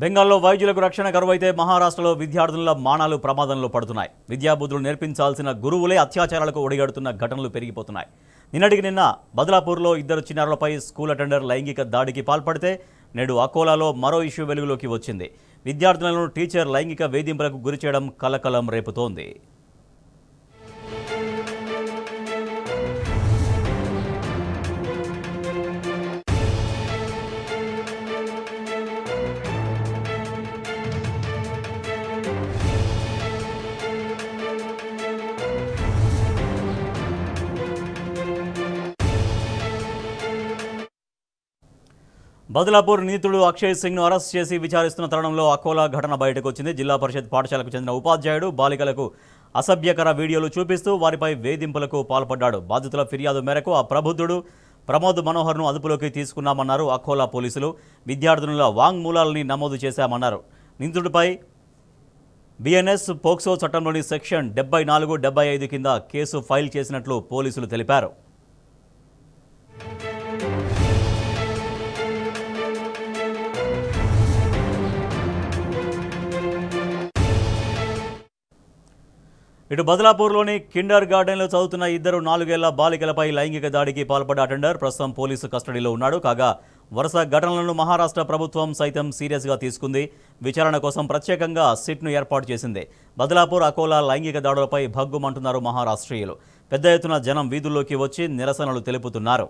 బెంగాల్లో వైద్యులకు రక్షణ కరువైతే మహారాష్ట్రలో విద్యార్థుల మానాలు ప్రమాదంలో పడుతున్నాయి. విద్యాబుద్ధులు నేర్పించాల్సిన గురువులే అత్యాచారాలకు ఒడిగడుతున్న ఘటనలు పెరిగిపోతున్నాయి. నిన్నటికి నిన్న బదలాపూర్లో ఇద్దరు చిన్నారులపై స్కూల్ అటెండర్ లైంగిక దాడికి పాల్పడితే నేడు అకోలాలో మరో ఇష్యూ వెలుగులోకి వచ్చింది. విద్యార్థులను టీచర్ లైంగిక వేధింపులకు గురిచేయడం కలకలం రేపుతోంది. బదలాపూర్ నిందితుడు అక్షయ్ సింగ్ను అరెస్ట్ చేసి విచారిస్తున్న తరుణంలో అకోలా ఘటన బయటకు వచ్చింది. జిల్లా పరిషత్ పాఠశాలకు చెందిన ఉపాధ్యాయుడు బాలికలకు అసభ్యకర వీడియోలు చూపిస్తూ వారిపై వేధింపులకు పాల్పడ్డాడు. బాధితుల ఫిర్యాదు మేరకు ఆ ప్రబుద్ధుడు ప్రమోద్ మనోహర్ను అదుపులోకి తీసుకున్నామన్నారు అకోలా పోలీసులు. విద్యార్థుల వాంగ్మూలాలని నమోదు చేశామన్నారు. నిందితుడిపై బిఎన్ఎస్ పోక్సో చట్టంలోని సెక్షన్ 74, 75 కింద కేసు ఫైల్ చేసినట్లు పోలీసులు తెలిపారు. ఇటు బదలాపూర్లోని కిండర్ గార్డెన్లో చదువుతున్న ఇద్దరు 4 ఏళ్ల బాలికలపై లైంగిక దాడికి పాల్పడ్డ అటెండర్ ప్రస్తుతం పోలీసు కస్టడీలో ఉన్నాడు. కాగా వరుస ఘటనలను మహారాష్ట్ర ప్రభుత్వం సైతం సీరియస్గా తీసుకుంది. విచారణ కోసం ప్రత్యేకంగా సిట్ను ఏర్పాటు చేసింది. బదలాపూర్ అకోలా లైంగిక దాడులపై భగ్గుమంటున్నారు మహారాష్ట్రీయులు. పెద్ద ఎత్తున జనం వీధుల్లోకి వచ్చి నిరసనలు తెలుపుతున్నారు.